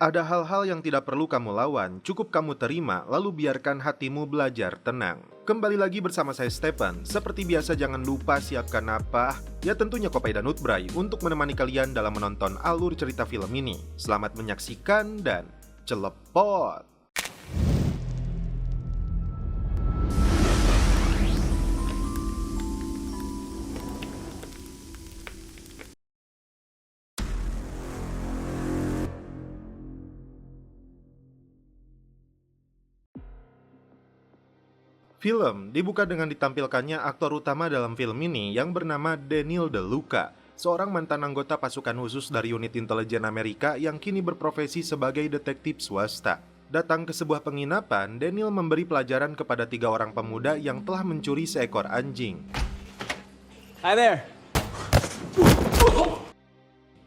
Ada hal-hal yang tidak perlu kamu lawan, cukup kamu terima, lalu biarkan hatimu belajar tenang. Kembali lagi bersama saya Stephen. Seperti biasa jangan lupa siapkan apa? Ya tentunya kopi dan Nutbray untuk menemani kalian dalam menonton alur cerita film ini. Selamat menyaksikan dan celepot! Film dibuka dengan ditampilkannya aktor utama dalam film ini yang bernama Daniel DeLuca, seorang mantan anggota pasukan khusus dari unit intelijen Amerika yang kini berprofesi sebagai detektif swasta. Datang ke sebuah penginapan, Daniel memberi pelajaran kepada 3 orang pemuda yang telah mencuri seekor anjing. Hi there.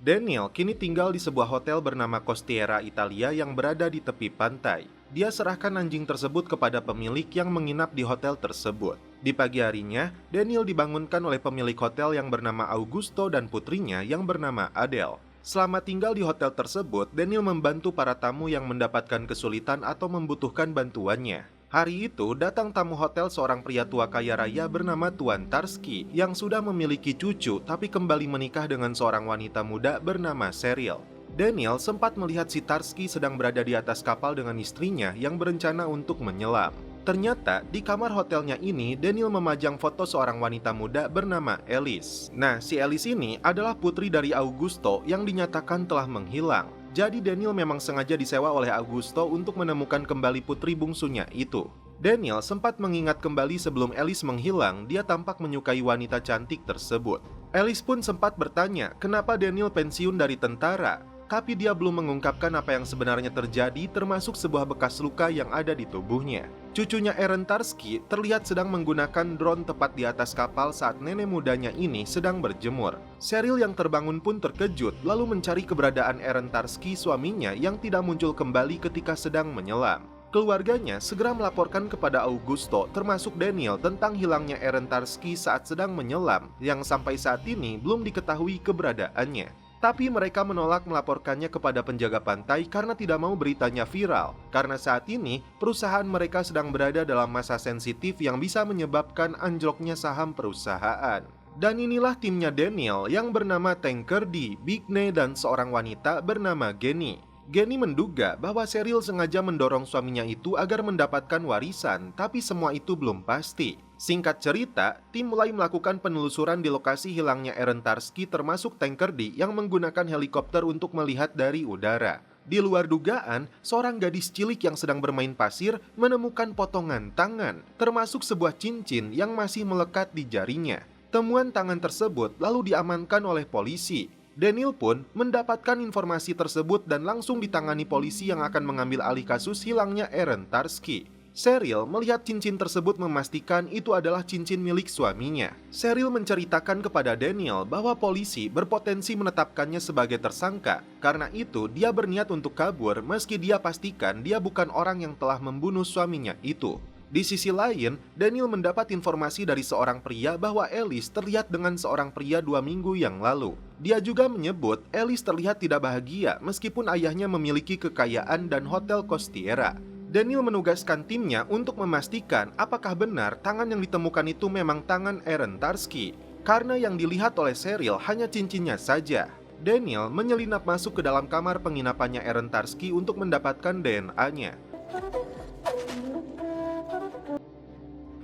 Daniel kini tinggal di sebuah hotel bernama Costiera Italia yang berada di tepi pantai. Dia serahkan anjing tersebut kepada pemilik yang menginap di hotel tersebut. Di pagi harinya, Daniel dibangunkan oleh pemilik hotel yang bernama Augusto dan putrinya yang bernama Adele. Selama tinggal di hotel tersebut, Daniel membantu para tamu yang mendapatkan kesulitan atau membutuhkan bantuannya. Hari itu datang tamu hotel seorang pria tua kaya raya bernama Tuan Tarski yang sudah memiliki cucu tapi kembali menikah dengan seorang wanita muda bernama Cheryl. Daniel sempat melihat si Tarski sedang berada di atas kapal dengan istrinya yang berencana untuk menyelam. Ternyata di kamar hotelnya ini Daniel memajang foto seorang wanita muda bernama Alice. Nah, si Alice ini adalah putri dari Augusto yang dinyatakan telah menghilang. Jadi Daniel memang sengaja disewa oleh Augusto untuk menemukan kembali putri bungsunya itu. Daniel sempat mengingat kembali sebelum Alice menghilang, dia tampak menyukai wanita cantik tersebut. Alice pun sempat bertanya kenapa Daniel pensiun dari tentara, tapi dia belum mengungkapkan apa yang sebenarnya terjadi termasuk sebuah bekas luka yang ada di tubuhnya. Cucunya Aaron Tarski terlihat sedang menggunakan drone tepat di atas kapal saat nenek mudanya ini sedang berjemur. Cheryl yang terbangun pun terkejut lalu mencari keberadaan Aaron Tarski suaminya yang tidak muncul kembali ketika sedang menyelam. Keluarganya segera melaporkan kepada Augusto termasuk Daniel tentang hilangnya Aaron Tarski saat sedang menyelam yang sampai saat ini belum diketahui keberadaannya. Tapi mereka menolak melaporkannya kepada penjaga pantai karena tidak mau beritanya viral. Karena saat ini, perusahaan mereka sedang berada dalam masa sensitif yang bisa menyebabkan anjloknya saham perusahaan. Dan inilah timnya Daniel yang bernama Tankerdy, Bigne, dan seorang wanita bernama Genny. Genny menduga bahwa Cheryl sengaja mendorong suaminya itu agar mendapatkan warisan, tapi semua itu belum pasti. Singkat cerita, tim mulai melakukan penelusuran di lokasi hilangnya Aaron Tarski termasuk Tankerdy yang menggunakan helikopter untuk melihat dari udara. Di luar dugaan, seorang gadis cilik yang sedang bermain pasir menemukan potongan tangan, termasuk sebuah cincin yang masih melekat di jarinya. Temuan tangan tersebut lalu diamankan oleh polisi. Daniel pun mendapatkan informasi tersebut dan langsung ditangani polisi yang akan mengambil alih kasus hilangnya Aaron Tarski. Cheryl melihat cincin tersebut memastikan itu adalah cincin milik suaminya. Cheryl menceritakan kepada Daniel bahwa polisi berpotensi menetapkannya sebagai tersangka. Karena itu, dia berniat untuk kabur meski dia pastikan dia bukan orang yang telah membunuh suaminya itu. Di sisi lain, Daniel mendapat informasi dari seorang pria bahwa Alice terlihat dengan seorang pria 2 minggu yang lalu. Dia juga menyebut Alice terlihat tidak bahagia meskipun ayahnya memiliki kekayaan dan hotel Costiera. Daniel menugaskan timnya untuk memastikan apakah benar tangan yang ditemukan itu memang tangan Aaron Tarski. Karena yang dilihat oleh Cheryl hanya cincinnya saja. Daniel menyelinap masuk ke dalam kamar penginapannya Aaron Tarski untuk mendapatkan DNA-nya.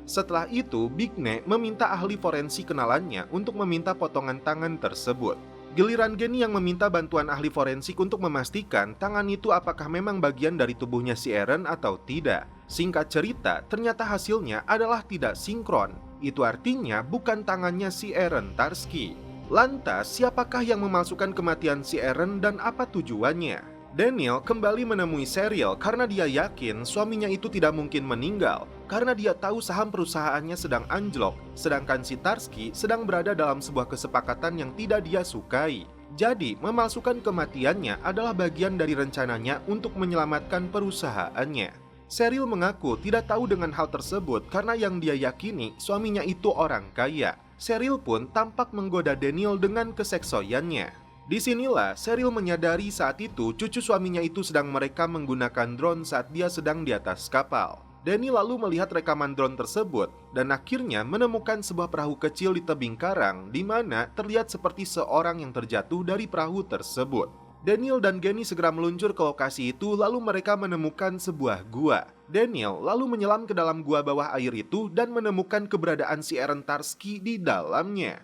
Setelah itu, Bigne meminta ahli forensik kenalannya untuk meminta potongan tangan tersebut. Giliran Genny yang meminta bantuan ahli forensik untuk memastikan tangan itu apakah memang bagian dari tubuhnya si Aaron atau tidak. Singkat cerita, ternyata hasilnya adalah tidak sinkron. Itu artinya bukan tangannya si Aaron Tarski. Lantas, siapakah yang memalsukan kematian si Aaron dan apa tujuannya? Daniel kembali menemui Cheryl karena dia yakin suaminya itu tidak mungkin meninggal karena dia tahu saham perusahaannya sedang anjlok, sedangkan si Tarski sedang berada dalam sebuah kesepakatan yang tidak dia sukai. Jadi, memalsukan kematiannya adalah bagian dari rencananya untuk menyelamatkan perusahaannya. Cheryl mengaku tidak tahu dengan hal tersebut karena yang dia yakini suaminya itu orang kaya. Cheryl pun tampak menggoda Daniel dengan keseksoyannya. Disinilah Cheryl menyadari saat itu cucu suaminya itu sedang merekam menggunakan drone saat dia sedang di atas kapal. Danny lalu melihat rekaman drone tersebut dan akhirnya menemukan sebuah perahu kecil di tebing karang di mana terlihat seperti seorang yang terjatuh dari perahu tersebut. Daniel dan Genny segera meluncur ke lokasi itu lalu mereka menemukan sebuah gua. Daniel lalu menyelam ke dalam gua bawah air itu dan menemukan keberadaan si Aaron Tarski di dalamnya.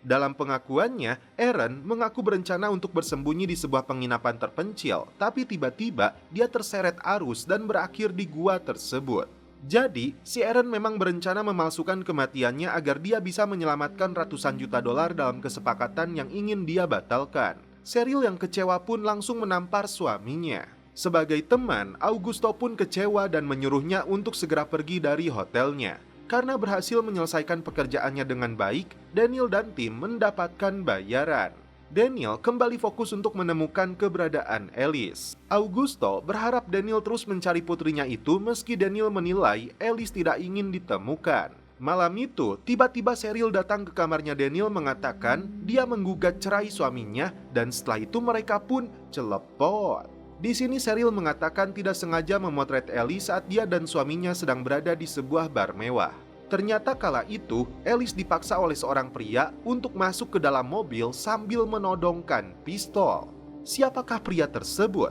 Dalam pengakuannya, Aaron mengaku berencana untuk bersembunyi di sebuah penginapan terpencil, tapi tiba-tiba dia terseret arus dan berakhir di gua tersebut. Jadi, si Aaron memang berencana memalsukan kematiannya agar dia bisa menyelamatkan ratusan juta dolar dalam kesepakatan yang ingin dia batalkan. Cheryl yang kecewa pun langsung menampar suaminya. Sebagai teman, Augusto pun kecewa dan menyuruhnya untuk segera pergi dari hotelnya. Karena berhasil menyelesaikan pekerjaannya dengan baik, Daniel dan tim mendapatkan bayaran. Daniel kembali fokus untuk menemukan keberadaan Alice. Augusto berharap Daniel terus mencari putrinya itu meski Daniel menilai Alice tidak ingin ditemukan. Malam itu, tiba-tiba Cheryl datang ke kamarnya Daniel mengatakan dia menggugat cerai suaminya dan setelah itu mereka pun celepot. Di sini Cheryl mengatakan tidak sengaja memotret Alice saat dia dan suaminya sedang berada di sebuah bar mewah. Ternyata kala itu, Alice dipaksa oleh seorang pria untuk masuk ke dalam mobil sambil menodongkan pistol. Siapakah pria tersebut?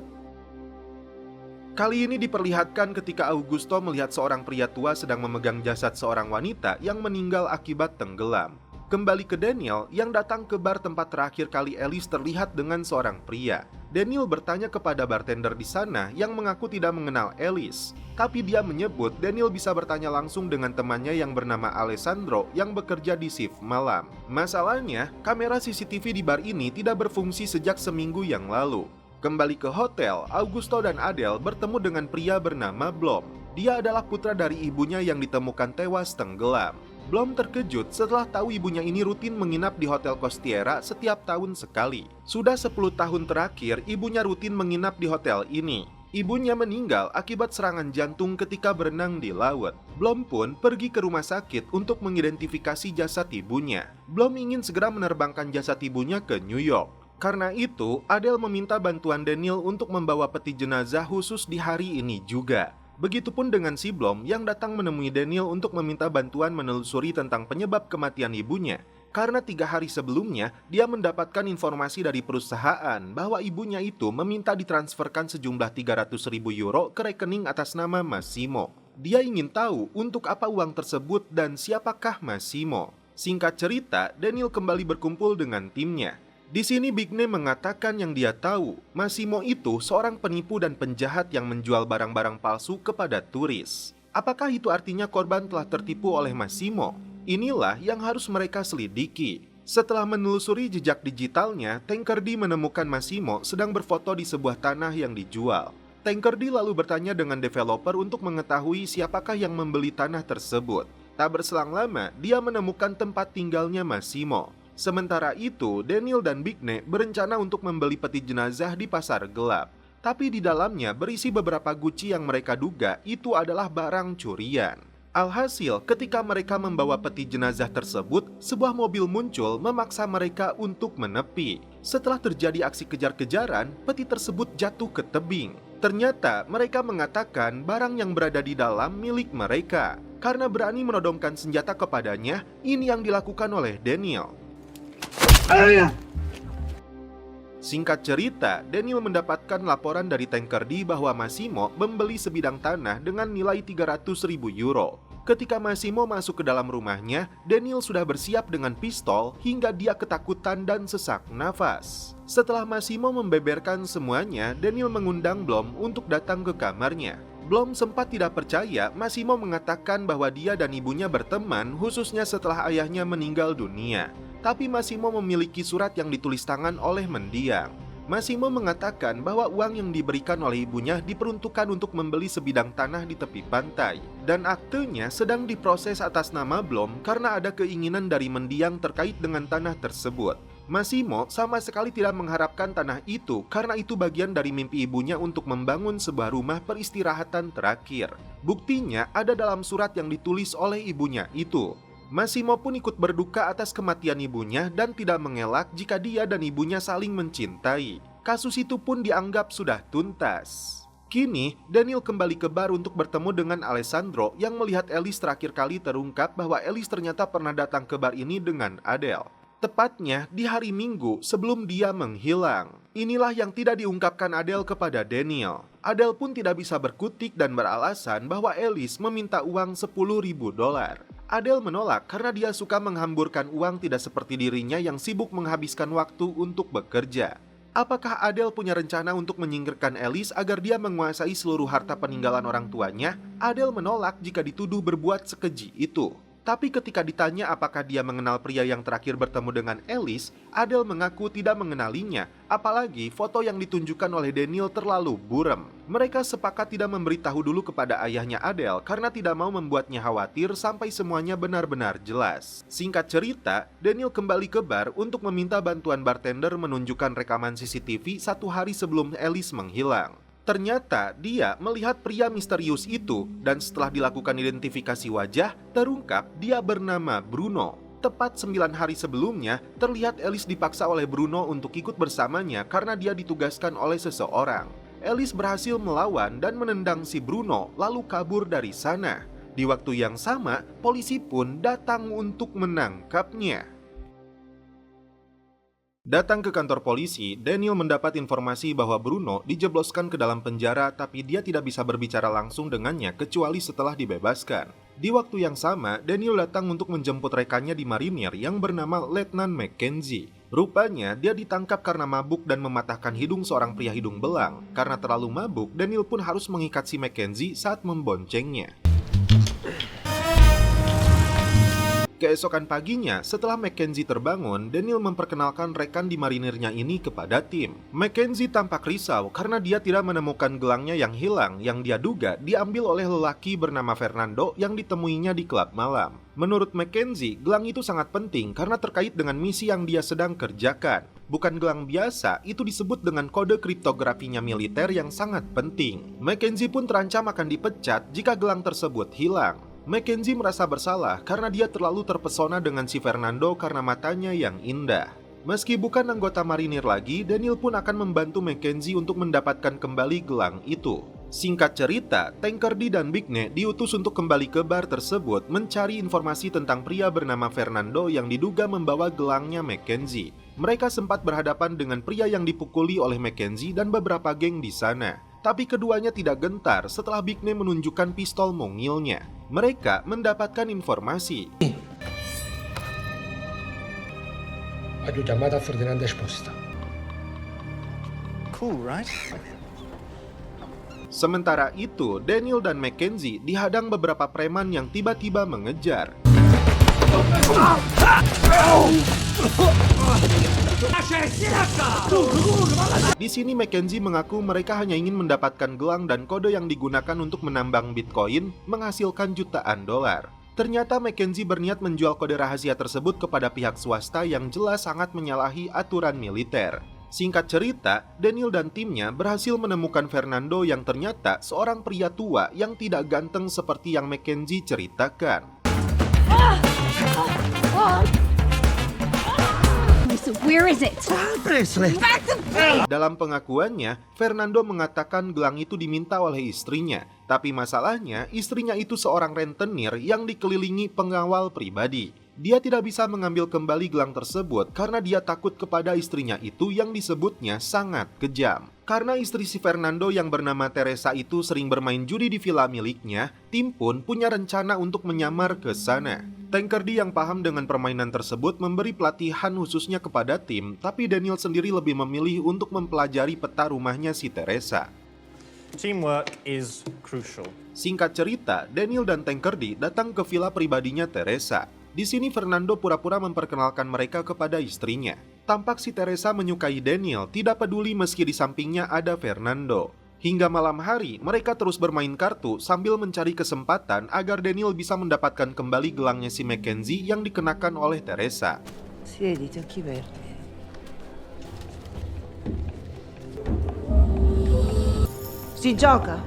Kali ini diperlihatkan ketika Augusto melihat seorang pria tua sedang memegang jasad seorang wanita yang meninggal akibat tenggelam. Kembali ke Daniel yang datang ke bar tempat terakhir kali Alice terlihat dengan seorang pria. Daniel bertanya kepada bartender di sana yang mengaku tidak mengenal Alice. Tapi dia menyebut Daniel bisa bertanya langsung dengan temannya yang bernama Alessandro yang bekerja di shift malam. Masalahnya, kamera CCTV di bar ini tidak berfungsi sejak seminggu yang lalu. Kembali ke hotel, Augusto dan Adele bertemu dengan pria bernama Blom. Dia adalah putra dari ibunya yang ditemukan tewas tenggelam. Blom terkejut setelah tahu ibunya ini rutin menginap di Hotel Costiera setiap tahun sekali. Sudah 10 tahun terakhir, ibunya rutin menginap di hotel ini. Ibunya meninggal akibat serangan jantung ketika berenang di laut. Blom pun pergi ke rumah sakit untuk mengidentifikasi jasad ibunya. Blom ingin segera menerbangkan jasad ibunya ke New York. Karena itu, Adele meminta bantuan Daniel untuk membawa peti jenazah khusus di hari ini juga. Begitupun dengan si Blom yang datang menemui Daniel untuk meminta bantuan menelusuri tentang penyebab kematian ibunya. Karena 3 hari sebelumnya, dia mendapatkan informasi dari perusahaan bahwa ibunya itu meminta ditransferkan sejumlah 300.000 euro ke rekening atas nama Massimo. Dia ingin tahu untuk apa uang tersebut dan siapakah Massimo. Singkat cerita, Daniel kembali berkumpul dengan timnya. Di sini Bigne mengatakan yang dia tahu, Massimo itu seorang penipu dan penjahat yang menjual barang-barang palsu kepada turis. Apakah itu artinya korban telah tertipu oleh Massimo? Inilah yang harus mereka selidiki. Setelah menelusuri jejak digitalnya, Tankerdy menemukan Massimo sedang berfoto di sebuah tanah yang dijual. Tankerdy lalu bertanya dengan developer untuk mengetahui siapakah yang membeli tanah tersebut. Tak berselang lama, dia menemukan tempat tinggalnya Massimo. Sementara itu, Daniel dan Bigne berencana untuk membeli peti jenazah di pasar gelap. Tapi di dalamnya berisi beberapa guci yang mereka duga itu adalah barang curian. Alhasil, ketika mereka membawa peti jenazah tersebut, sebuah mobil muncul memaksa mereka untuk menepi. Setelah terjadi aksi kejar-kejaran, peti tersebut jatuh ke tebing. Ternyata mereka mengatakan barang yang berada di dalam milik mereka. Karena berani menodongkan senjata kepadanya, ini yang dilakukan oleh Daniel. Singkat cerita, Daniel mendapatkan laporan dari Tankerdy bahwa Massimo membeli sebidang tanah dengan nilai 300.000 euro. Ketika Massimo masuk ke dalam rumahnya, Daniel sudah bersiap dengan pistol hingga dia ketakutan dan sesak nafas. Setelah Massimo membeberkan semuanya, Daniel mengundang Blom untuk datang ke kamarnya. Blom sempat tidak percaya Massimo mengatakan bahwa dia dan ibunya berteman khususnya setelah ayahnya meninggal dunia. Tapi Massimo memiliki surat yang ditulis tangan oleh mendiang. Massimo mengatakan bahwa uang yang diberikan oleh ibunya diperuntukkan untuk membeli sebidang tanah di tepi pantai. Dan aktenya sedang diproses atas nama Blom karena ada keinginan dari mendiang terkait dengan tanah tersebut. Massimo sama sekali tidak mengharapkan tanah itu karena itu bagian dari mimpi ibunya untuk membangun sebuah rumah peristirahatan terakhir. Buktinya ada dalam surat yang ditulis oleh ibunya itu. Massimo pun ikut berduka atas kematian ibunya dan tidak mengelak jika dia dan ibunya saling mencintai. Kasus itu pun dianggap sudah tuntas. Kini, Daniel kembali ke bar untuk bertemu dengan Alessandro yang melihat Alice terakhir kali terungkap bahwa Alice ternyata pernah datang ke bar ini dengan Adele. Tepatnya di hari Minggu sebelum dia menghilang. Inilah yang tidak diungkapkan Adele kepada Daniel. Adele pun tidak bisa berkutik dan beralasan bahwa Alice meminta uang $10.000. Adele menolak karena dia suka menghamburkan uang tidak seperti dirinya yang sibuk menghabiskan waktu untuk bekerja. Apakah Adele punya rencana untuk menyingkirkan Alice agar dia menguasai seluruh harta peninggalan orang tuanya? Adele menolak jika dituduh berbuat sekeji itu. Tapi ketika ditanya apakah dia mengenal pria yang terakhir bertemu dengan Alice, Adele mengaku tidak mengenalinya, apalagi foto yang ditunjukkan oleh Daniel terlalu buram. Mereka sepakat tidak memberitahu dulu kepada ayahnya Adele karena tidak mau membuatnya khawatir sampai semuanya benar-benar jelas. Singkat cerita, Daniel kembali ke bar untuk meminta bantuan bartender menunjukkan rekaman CCTV 1 hari sebelum Alice menghilang. Ternyata dia melihat pria misterius itu dan setelah dilakukan identifikasi wajah, terungkap dia bernama Bruno. Tepat 9 hari sebelumnya, terlihat Alice dipaksa oleh Bruno untuk ikut bersamanya karena dia ditugaskan oleh seseorang. Alice berhasil melawan dan menendang si Bruno lalu kabur dari sana. Di waktu yang sama, polisi pun datang untuk menangkapnya. Datang ke kantor polisi, Daniel mendapat informasi bahwa Bruno dijebloskan ke dalam penjara tapi dia tidak bisa berbicara langsung dengannya kecuali setelah dibebaskan. Di waktu yang sama, Daniel datang untuk menjemput rekannya di marinir yang bernama Letnan Mackenzie. Rupanya, dia ditangkap karena mabuk dan mematahkan hidung seorang pria hidung belang. Karena terlalu mabuk, Daniel pun harus mengikat si Mackenzie saat memboncengnya. Keesokan paginya, setelah Mackenzie terbangun, Daniel memperkenalkan rekan di marinirnya ini kepada tim. Mackenzie tampak risau karena dia tidak menemukan gelangnya yang hilang yang dia duga diambil oleh lelaki bernama Fernando yang ditemuinya di klub malam. Menurut Mackenzie, gelang itu sangat penting karena terkait dengan misi yang dia sedang kerjakan. Bukan gelang biasa, itu disebut dengan kode kriptografinya militer yang sangat penting. Mackenzie pun terancam akan dipecat jika gelang tersebut hilang. Mackenzie merasa bersalah karena dia terlalu terpesona dengan si Fernando karena matanya yang indah. Meski bukan anggota marinir lagi, Daniel pun akan membantu Mackenzie untuk mendapatkan kembali gelang itu. Singkat cerita, Tankerdy dan Bigne diutus untuk kembali ke bar tersebut mencari informasi tentang pria bernama Fernando yang diduga membawa gelangnya Mackenzie. Mereka sempat berhadapan dengan pria yang dipukuli oleh Mackenzie dan beberapa geng di sana. Tapi keduanya tidak gentar setelah Bigne menunjukkan pistol mungilnya. Mereka mendapatkan informasi. Voglio chiamata Ferdinand Esposito. Cool, right? Sementara itu, Daniel dan Mackenzie dihadang beberapa preman yang tiba-tiba mengejar. Di sini Mackenzie mengaku mereka hanya ingin mendapatkan gelang dan kode yang digunakan untuk menambang Bitcoin menghasilkan jutaan dolar. Ternyata Mackenzie berniat menjual kode rahasia tersebut kepada pihak swasta yang jelas sangat menyalahi aturan militer. Singkat cerita, Daniel dan timnya berhasil menemukan Fernando yang ternyata seorang pria tua yang tidak ganteng seperti yang Mackenzie ceritakan. Where is it? Back to base! Dalam pengakuannya, Fernando mengatakan gelang itu diminta oleh istrinya. Tapi masalahnya, istrinya itu seorang rentenir yang dikelilingi pengawal pribadi. Dia tidak bisa mengambil kembali gelang tersebut karena dia takut kepada istrinya itu yang disebutnya sangat kejam. Karena istri si Fernando yang bernama Teresa itu sering bermain judi di villa miliknya, tim pun punya rencana untuk menyamar ke sana. Tankerdy yang paham dengan permainan tersebut memberi pelatihan khususnya kepada tim, tapi Daniel sendiri lebih memilih untuk mempelajari peta rumahnya si Teresa. Teamwork is crucial. Singkat cerita, Daniel dan Tankerdy datang ke villa pribadinya Teresa. Di sini Fernando pura-pura memperkenalkan mereka kepada istrinya. Tampak si Teresa menyukai Daniel, tidak peduli meski di sampingnya ada Fernando. Hingga malam hari, mereka terus bermain kartu sambil mencari kesempatan agar Daniel bisa mendapatkan kembali gelangnya si Mackenzie yang dikenakan oleh Teresa. Siediti, occhi verdi. Si gioca?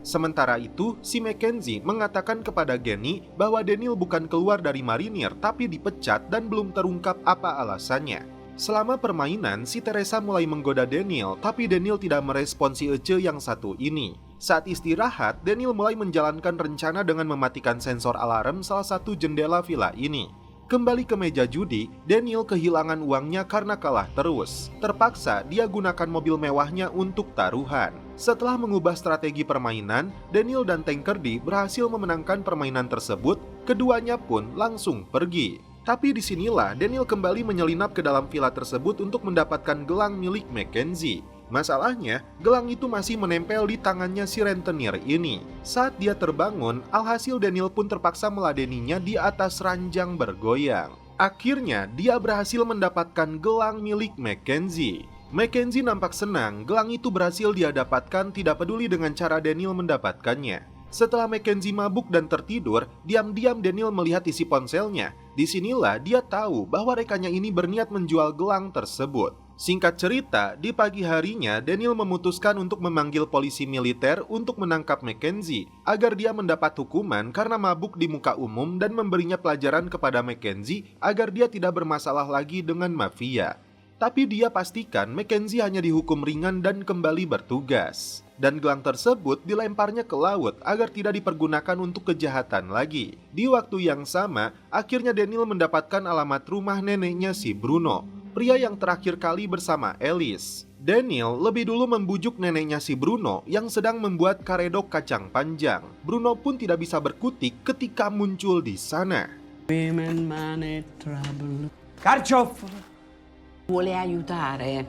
Sementara itu, si Mackenzie mengatakan kepada Genny bahwa Daniel bukan keluar dari marinir tapi dipecat dan belum terungkap apa alasannya. Selama permainan, si Teresa mulai menggoda Daniel, tapi Daniel tidak merespon si Ece yang satu ini. Saat istirahat, Daniel mulai menjalankan rencana dengan mematikan sensor alarm salah satu jendela villa ini. Kembali ke meja judi, Daniel kehilangan uangnya karena kalah terus. Terpaksa dia gunakan mobil mewahnya untuk taruhan. Setelah mengubah strategi permainan, Daniel dan Tankerdy berhasil memenangkan permainan tersebut, keduanya pun langsung pergi. Tapi disinilah Daniel kembali menyelinap ke dalam villa tersebut untuk mendapatkan gelang milik Mackenzie. Masalahnya, gelang itu masih menempel di tangannya si rentenir ini. Saat dia terbangun, alhasil Daniel pun terpaksa meladeninya di atas ranjang bergoyang. Akhirnya, dia berhasil mendapatkan gelang milik Mackenzie. Mackenzie nampak senang, gelang itu berhasil dia dapatkan tidak peduli dengan cara Daniel mendapatkannya. Setelah Mackenzie mabuk dan tertidur, diam-diam Daniel melihat isi ponselnya. Disinilah dia tahu bahwa rekannya ini berniat menjual gelang tersebut. Singkat cerita, di pagi harinya Daniel memutuskan untuk memanggil polisi militer untuk menangkap Mackenzie agar dia mendapat hukuman karena mabuk di muka umum dan memberinya pelajaran kepada Mackenzie agar dia tidak bermasalah lagi dengan mafia. Tapi dia pastikan Mackenzie hanya dihukum ringan dan kembali bertugas. Dan gelang tersebut dilemparnya ke laut agar tidak dipergunakan untuk kejahatan lagi. Di waktu yang sama, akhirnya Daniel mendapatkan alamat rumah neneknya si Bruno, pria yang terakhir kali bersama Alice. Daniel lebih dulu membujuk neneknya si Bruno yang sedang membuat karedok kacang panjang. Bruno pun tidak bisa berkutik ketika muncul di sana. Women, money, trouble. Carcio! Vuole aiutare.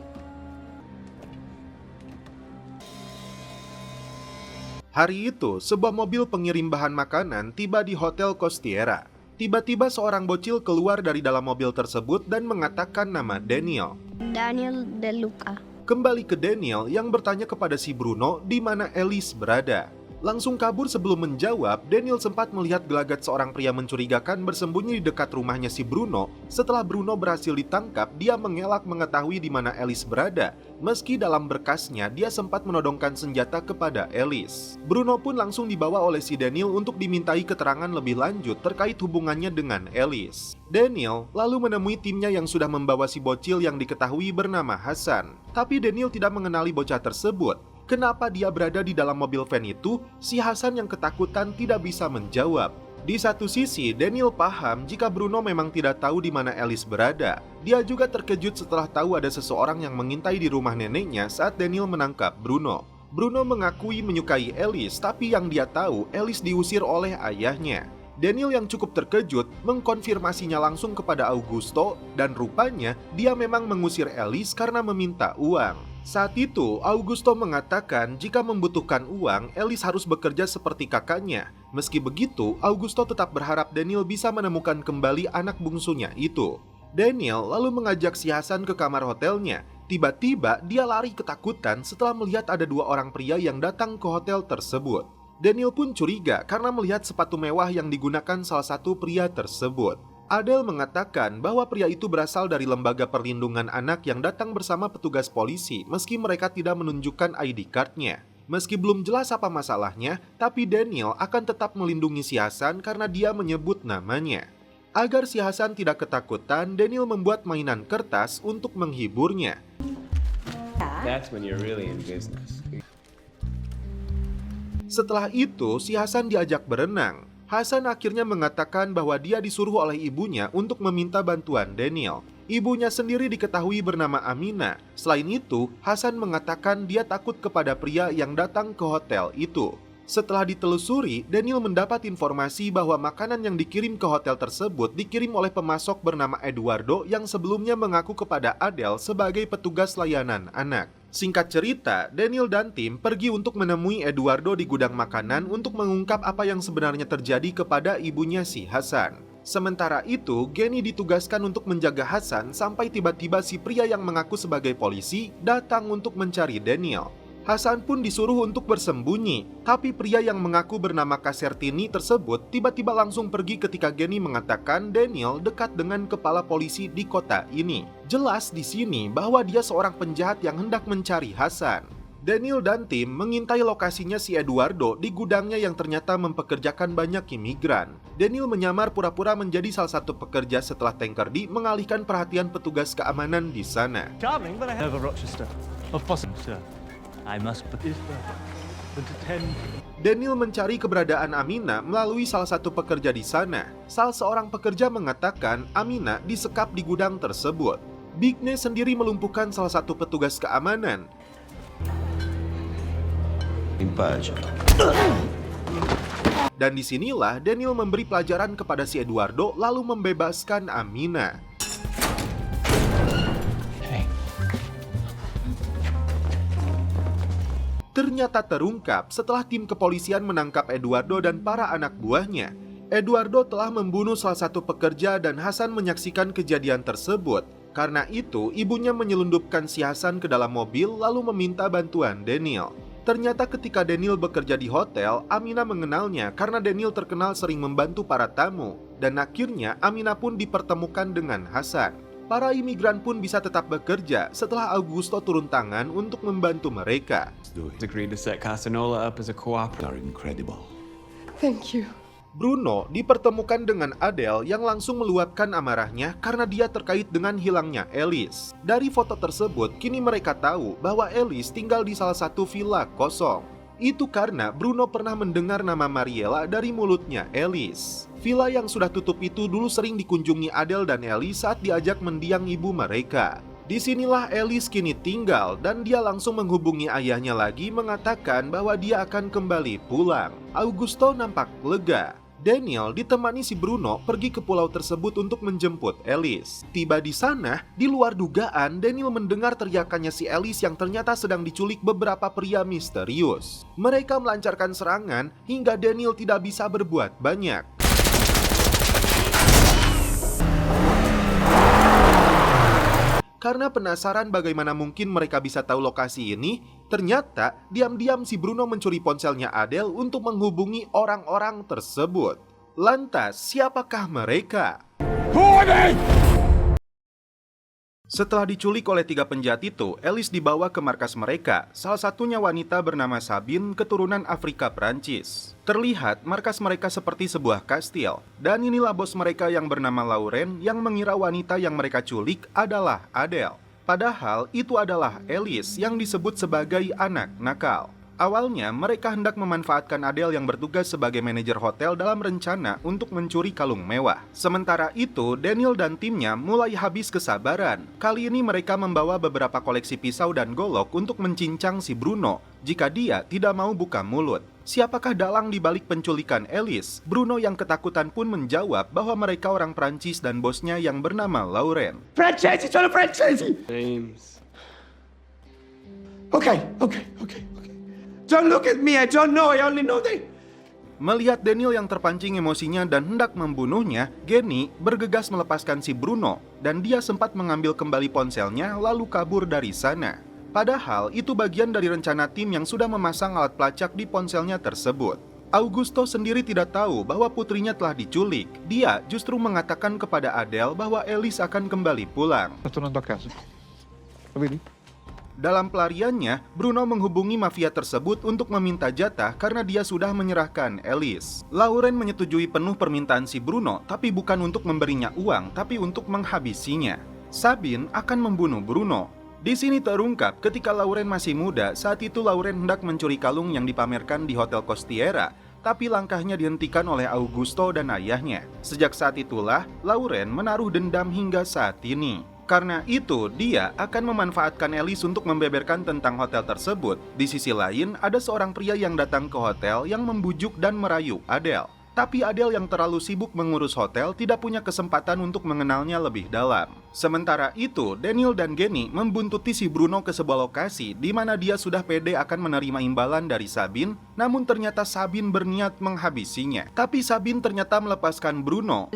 Hari itu, sebuah mobil pengirim bahan makanan tiba di Hotel Costiera. Tiba-tiba seorang bocil keluar dari dalam mobil tersebut dan mengatakan nama Daniel. Daniel De Luca. Kembali ke Daniel yang bertanya kepada si Bruno di mana Alice berada. Langsung kabur sebelum menjawab, Daniel sempat melihat gelagat seorang pria mencurigakan bersembunyi di dekat rumahnya si Bruno. Setelah Bruno berhasil ditangkap, dia mengelak mengetahui di mana Alice berada. Meski dalam berkasnya, dia sempat menodongkan senjata kepada Alice. Bruno pun langsung dibawa oleh si Daniel untuk dimintai keterangan lebih lanjut terkait hubungannya dengan Alice. Daniel lalu menemui timnya yang sudah membawa si bocil yang diketahui bernama Hasan. Tapi Daniel tidak mengenali bocah tersebut. Kenapa dia berada di dalam mobil van itu? Si Hasan yang ketakutan tidak bisa menjawab. Di satu sisi, Daniel paham jika Bruno memang tidak tahu di mana Alice berada. Dia juga terkejut setelah tahu ada seseorang yang mengintai di rumah neneknya saat Daniel menangkap Bruno. Bruno mengakui menyukai Alice, tapi yang dia tahu, Alice diusir oleh ayahnya. Daniel yang cukup terkejut mengkonfirmasinya langsung kepada Augusto dan rupanya dia memang mengusir Alice karena meminta uang. Saat itu, Augusto mengatakan jika membutuhkan uang, Alice harus bekerja seperti kakaknya. Meski begitu, Augusto tetap berharap Daniel bisa menemukan kembali anak bungsunya itu. Daniel lalu mengajak si Hasan ke kamar hotelnya. Tiba-tiba, dia lari ketakutan setelah melihat ada dua orang pria yang datang ke hotel tersebut. Daniel pun curiga karena melihat sepatu mewah yang digunakan salah satu pria tersebut. Adele mengatakan bahwa pria itu berasal dari lembaga perlindungan anak yang datang bersama petugas polisi meski mereka tidak menunjukkan ID card-nya. Meski belum jelas apa masalahnya, tapi Daniel akan tetap melindungi si Hasan karena dia menyebut namanya. Agar si Hasan tidak ketakutan, Daniel membuat mainan kertas untuk menghiburnya. That's when you're really in business. Setelah itu, si Hasan diajak berenang. Hasan akhirnya mengatakan bahwa dia disuruh oleh ibunya untuk meminta bantuan Daniel. Ibunya sendiri diketahui bernama Amina. Selain itu, Hasan mengatakan dia takut kepada pria yang datang ke hotel itu. Setelah ditelusuri, Daniel mendapat informasi bahwa makanan yang dikirim ke hotel tersebut dikirim oleh pemasok bernama Eduardo yang sebelumnya mengaku kepada Adele sebagai petugas layanan anak. Singkat cerita, Daniel dan tim pergi untuk menemui Eduardo di gudang makanan untuk mengungkap apa yang sebenarnya terjadi kepada ibunya si Hasan. Sementara itu, Genny ditugaskan untuk menjaga Hasan sampai tiba-tiba si pria yang mengaku sebagai polisi datang untuk mencari Daniel. Hasan pun disuruh untuk bersembunyi, tapi pria yang mengaku bernama Casertini tersebut tiba-tiba langsung pergi ketika Genny mengatakan Daniel dekat dengan kepala polisi di kota ini. Jelas di sini bahwa dia seorang penjahat yang hendak mencari Hasan. Daniel dan tim mengintai lokasinya si Eduardo di gudangnya yang ternyata mempekerjakan banyak imigran. Daniel menyamar pura-pura menjadi salah satu pekerja setelah Tanker D mengalihkan perhatian petugas keamanan di sana. Charming, but I have a Rochester. Of possible, sir. I must put this to 10. Daniel mencari keberadaan Amina melalui salah satu pekerja di sana. Salah seorang pekerja mengatakan Amina disekap di gudang tersebut. Bigne sendiri melumpuhkan salah satu petugas keamanan. Dan disinilah Daniel memberi pelajaran kepada si Eduardo lalu membebaskan Amina. Ternyata terungkap setelah tim kepolisian menangkap Eduardo dan para anak buahnya. Eduardo telah membunuh salah satu pekerja dan Hasan menyaksikan kejadian tersebut. Karena itu, ibunya menyelundupkan si Hasan ke dalam mobil lalu meminta bantuan Daniel. Ternyata ketika Daniel bekerja di hotel, Amina mengenalnya karena Daniel terkenal sering membantu para tamu. Dan akhirnya Amina pun dipertemukan dengan Hasan. Para imigran pun bisa tetap bekerja setelah Augusto turun tangan untuk membantu mereka. Agreed to set Casanola up as a cooperator. Incredible. Thank you. Bruno dipertemukan dengan Adele yang langsung meluapkan amarahnya karena dia terkait dengan hilangnya Alice. Dari foto tersebut, kini mereka tahu bahwa Alice tinggal di salah satu villa kosong. Itu karena Bruno pernah mendengar nama Mariela dari mulutnya Alice. Villa yang sudah tutup itu dulu sering dikunjungi Adele dan Alice saat diajak mendiang ibu mereka. Disinilah Alice kini tinggal dan dia langsung menghubungi ayahnya lagi mengatakan bahwa dia akan kembali pulang. Augusto nampak lega. Daniel ditemani si Bruno pergi ke pulau tersebut untuk menjemput Alice. Tiba di sana, di luar dugaan, Daniel mendengar teriakannya si Alice yang ternyata sedang diculik beberapa pria misterius. Mereka melancarkan serangan hingga Daniel tidak bisa berbuat banyak. Karena penasaran bagaimana mungkin mereka bisa tahu lokasi ini, ternyata diam-diam si Bruno mencuri ponselnya Adele untuk menghubungi orang-orang tersebut. Lantas, siapakah mereka? Setelah diculik oleh 3 penjahat itu, Alice dibawa ke markas mereka. Salah satunya wanita bernama Sabine, keturunan Afrika Prancis. Terlihat markas mereka seperti sebuah kastil. Dan inilah bos mereka yang bernama Lauren yang mengira wanita yang mereka culik adalah Adele. Padahal itu adalah Alice yang disebut sebagai anak nakal. Awalnya mereka hendak memanfaatkan Adele yang bertugas sebagai manajer hotel dalam rencana untuk mencuri kalung mewah. Sementara itu, Daniel dan timnya mulai habis kesabaran. Kali ini mereka membawa beberapa koleksi pisau dan golok untuk mencincang si Bruno jika dia tidak mau buka mulut. Siapakah dalang di balik penculikan Alice? Bruno yang ketakutan pun menjawab bahwa mereka orang Prancis dan bosnya yang bernama Lauren. Francesi, sono francesi! James. Okay. Don't look at me, I don't know, I only know they... Melihat Daniel yang terpancing emosinya dan hendak membunuhnya, Genny bergegas melepaskan si Bruno dan dia sempat mengambil kembali ponselnya lalu kabur dari sana. Padahal itu bagian dari rencana tim yang sudah memasang alat pelacak di ponselnya tersebut. Augusto sendiri tidak tahu bahwa putrinya telah diculik. Dia justru mengatakan kepada Adele bahwa Alice akan kembali pulang. Dalam pelariannya, Bruno menghubungi mafia tersebut untuk meminta jatah karena dia sudah menyerahkan Alice. Lauren menyetujui penuh permintaan si Bruno, tapi bukan untuk memberinya uang, tapi untuk menghabisinya. Sabine akan membunuh Bruno. Di sini terungkap ketika Lauren masih muda, saat itu Lauren hendak mencuri kalung yang dipamerkan di Hotel Costiera, tapi langkahnya dihentikan oleh Augusto dan ayahnya. Sejak saat itulah, Lauren menaruh dendam hingga saat ini. Karena itu, dia akan memanfaatkan Alice untuk membeberkan tentang hotel tersebut. Di sisi lain, ada seorang pria yang datang ke hotel yang membujuk dan merayu Adele. Tapi Adele yang terlalu sibuk mengurus hotel tidak punya kesempatan untuk mengenalnya lebih dalam. Sementara itu, Daniel dan Genny membuntuti si Bruno ke sebuah lokasi di mana dia sudah pede akan menerima imbalan dari Sabine, namun ternyata Sabine berniat menghabisinya. Tapi Sabine ternyata melepaskan Bruno.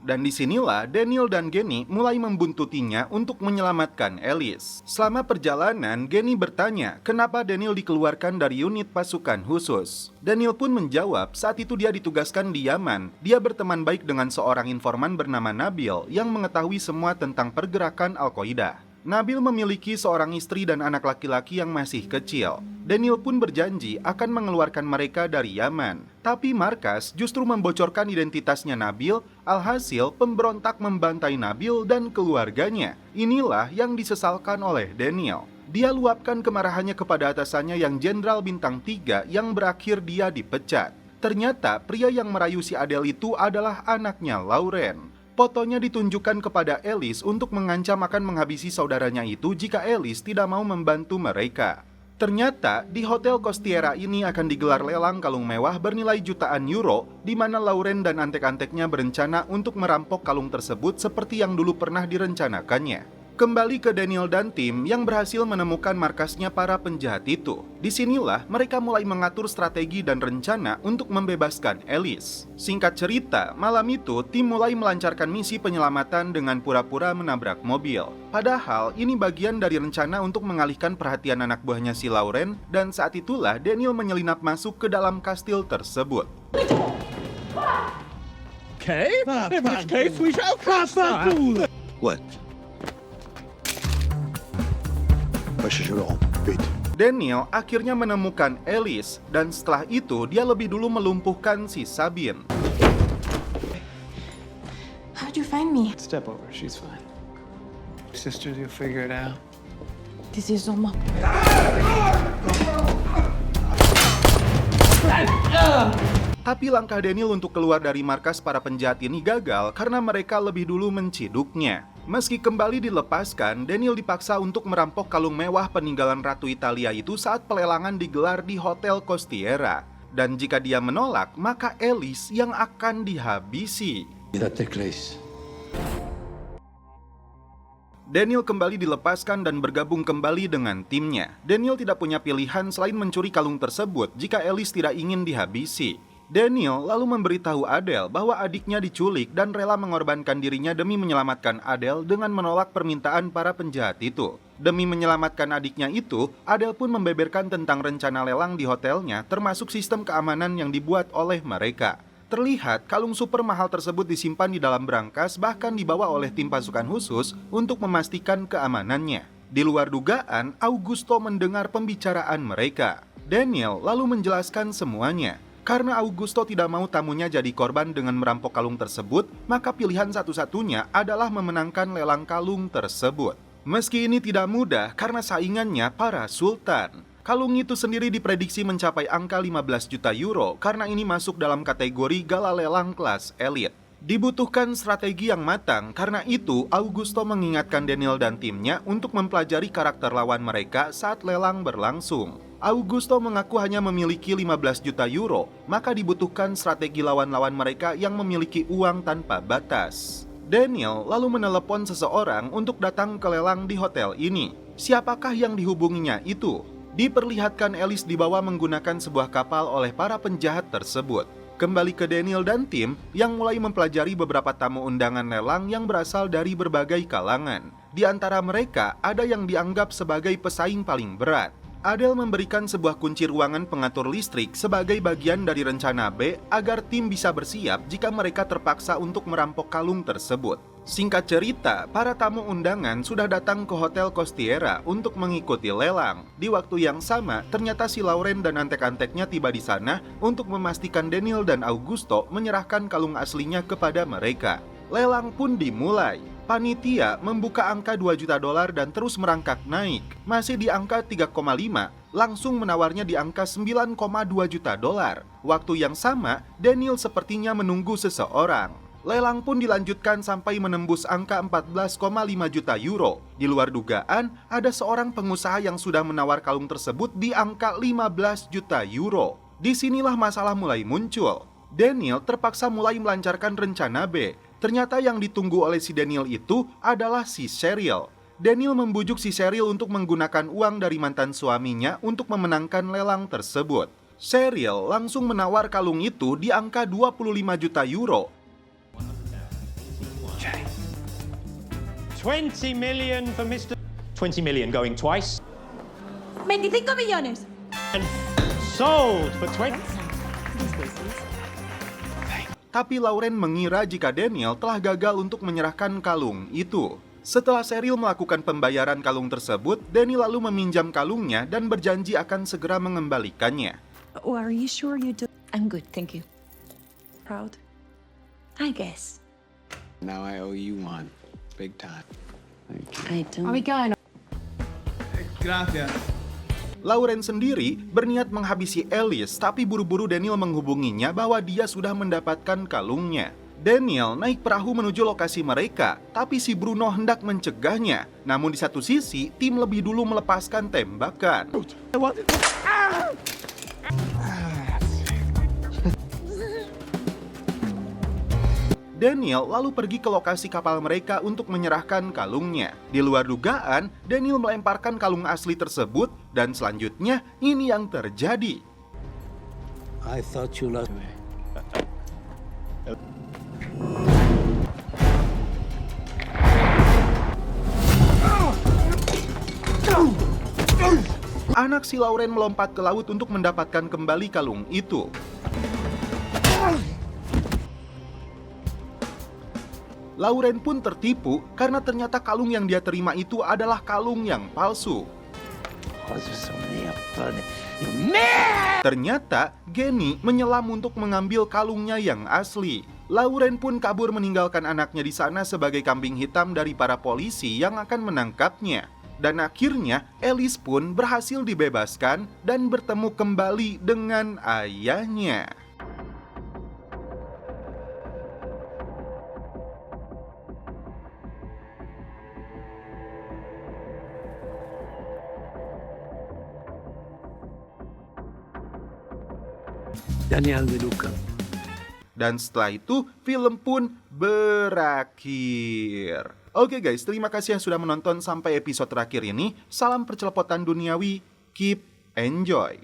Dan disinilah Daniel dan Genny mulai membuntutinya untuk menyelamatkan Alice. Selama perjalanan, Genny bertanya kenapa Daniel dikeluarkan dari unit pasukan khusus. Daniel pun menjawab saat itu dia ditugaskan di Yaman. Dia berteman baik dengan seorang informan bernama Nabil yang mengetahui semua tentang pergerakan Al-Qaeda. Nabil memiliki seorang istri dan anak laki-laki yang masih kecil. Daniel pun berjanji akan mengeluarkan mereka dari Yaman. Tapi markas justru membocorkan identitasnya Nabil, alhasil pemberontak membantai Nabil dan keluarganya. Inilah yang disesalkan oleh Daniel. Dia luapkan kemarahannya kepada atasannya yang Jenderal Bintang 3 yang berakhir dia dipecat. Ternyata pria yang merayu si Adele itu adalah anaknya Lauren. Fotonya ditunjukkan kepada Alice untuk mengancam akan menghabisi saudaranya itu jika Alice tidak mau membantu mereka. Ternyata di Hotel Costiera ini akan digelar lelang kalung mewah bernilai jutaan euro, di mana Lauren dan antek-anteknya berencana untuk merampok kalung tersebut seperti yang dulu pernah direncanakannya. Kembali ke Daniel dan tim yang berhasil menemukan markasnya para penjahat itu. Disinilah mereka mulai mengatur strategi dan rencana untuk membebaskan Alice. Singkat cerita, malam itu tim mulai melancarkan misi penyelamatan dengan pura-pura menabrak mobil. Padahal ini bagian dari rencana untuk mengalihkan perhatian anak buahnya si Lauren, dan saat itulah Daniel menyelinap masuk ke dalam kastil tersebut. Okay, in which case we shall cast that. What? Daniel akhirnya menemukan Alice, dan setelah itu dia lebih dulu melumpuhkan si Sabine. How'd you find me? Step over, she's fine. Sisters, you'll figure it out. This is Oma. Tapi langkah Daniel untuk keluar dari markas para penjahat ini gagal karena mereka lebih dulu menciduknya. Meski kembali dilepaskan, Daniel dipaksa untuk merampok kalung mewah peninggalan Ratu Italia itu saat pelelangan digelar di Hotel Costiera. Dan jika dia menolak, maka Alice yang akan dihabisi. Daniel kembali dilepaskan dan bergabung kembali dengan timnya. Daniel tidak punya pilihan selain mencuri kalung tersebut jika Alice tidak ingin dihabisi. Daniel lalu memberitahu Adele bahwa adiknya diculik dan rela mengorbankan dirinya demi menyelamatkan Adele dengan menolak permintaan para penjahat itu. Demi menyelamatkan adiknya itu, Adele pun membeberkan tentang rencana lelang di hotelnya termasuk sistem keamanan yang dibuat oleh mereka. Terlihat kalung super mahal tersebut disimpan di dalam brankas bahkan dibawa oleh tim pasukan khusus untuk memastikan keamanannya. Di luar dugaan, Augusto mendengar pembicaraan mereka. Daniel lalu menjelaskan semuanya. Karena Augusto tidak mau tamunya jadi korban dengan merampok kalung tersebut, maka pilihan satu-satunya adalah memenangkan lelang kalung tersebut. Meski ini tidak mudah karena saingannya para sultan. Kalung itu sendiri diprediksi mencapai angka 15 juta euro karena ini masuk dalam kategori gala lelang kelas elit. Dibutuhkan strategi yang matang, karena itu Augusto mengingatkan Daniel dan timnya untuk mempelajari karakter lawan mereka saat lelang berlangsung. Augusto mengaku hanya memiliki 15 juta euro, maka dibutuhkan strategi lawan-lawan mereka yang memiliki uang tanpa batas. Daniel lalu menelepon seseorang untuk datang ke lelang di hotel ini. Siapakah yang dihubunginya itu? Diperlihatkan Alice dibawa menggunakan sebuah kapal oleh para penjahat tersebut. Kembali ke Daniel dan tim yang mulai mempelajari beberapa tamu undangan lelang yang berasal dari berbagai kalangan. Di antara mereka ada yang dianggap sebagai pesaing paling berat. Adele memberikan sebuah kunci ruangan pengatur listrik sebagai bagian dari rencana B agar tim bisa bersiap jika mereka terpaksa untuk merampok kalung tersebut. Singkat cerita, para tamu undangan sudah datang ke Hotel Costiera untuk mengikuti lelang. Di waktu yang sama, ternyata si Lauren dan antek-anteknya tiba di sana untuk memastikan Daniel dan Augusto menyerahkan kalung aslinya kepada mereka. Lelang pun dimulai. Panitia membuka angka 2 juta dolar dan terus merangkak naik. Masih di angka 3,5, langsung menawarnya di angka 9,2 juta dolar. Waktu yang sama, Daniel sepertinya menunggu seseorang. Lelang pun dilanjutkan sampai menembus angka 14,5 juta euro. Di luar dugaan, ada seorang pengusaha yang sudah menawar kalung tersebut di angka 15 juta euro. Disinilah masalah mulai muncul. Daniel terpaksa mulai melancarkan rencana B. Ternyata yang ditunggu oleh si Daniel itu adalah si Cheryl. Daniel membujuk si Cheryl untuk menggunakan uang dari mantan suaminya untuk memenangkan lelang tersebut. Cheryl langsung menawar kalung itu di angka 25 juta euro. 20 million for Mr. 20 million going twice. 25 millones. And sold for 20. Tapi Lauren mengira jika Daniel telah gagal untuk menyerahkan kalung itu. Setelah Cheryl melakukan pembayaran kalung tersebut, Danny lalu meminjam kalungnya dan berjanji akan segera mengembalikannya. Oh, are you sure you do? I'm good, thank you. Proud? I guess. Now I owe you one. Big time. Thank you. I don't... Are we going? Gracias. Lauren sendiri berniat menghabisi Alice, tapi buru-buru Daniel menghubunginya bahwa dia sudah mendapatkan kalungnya. Daniel naik perahu menuju lokasi mereka, tapi si Bruno hendak mencegahnya. Namun di satu sisi, tim lebih dulu melepaskan tembakan. Daniel lalu pergi ke lokasi kapal mereka untuk menyerahkan kalungnya. Di luar dugaan, Daniel melemparkan kalung asli tersebut dan selanjutnya ini yang terjadi. I thought you loved me. Anak si Lauren melompat ke laut untuk mendapatkan kembali kalung itu. Lauren pun tertipu karena ternyata kalung yang dia terima itu adalah kalung yang palsu. Ternyata Genny menyelam untuk mengambil kalungnya yang asli. Lauren pun kabur meninggalkan anaknya di sana sebagai kambing hitam dari para polisi yang akan menangkapnya. Dan akhirnya Alice pun berhasil dibebaskan dan bertemu kembali dengan ayahnya. Daniel De Luca. Dan setelah itu, film pun berakhir. Oke guys, terima kasih yang sudah menonton sampai episode terakhir ini. Salam percelepotan duniawi, keep enjoy.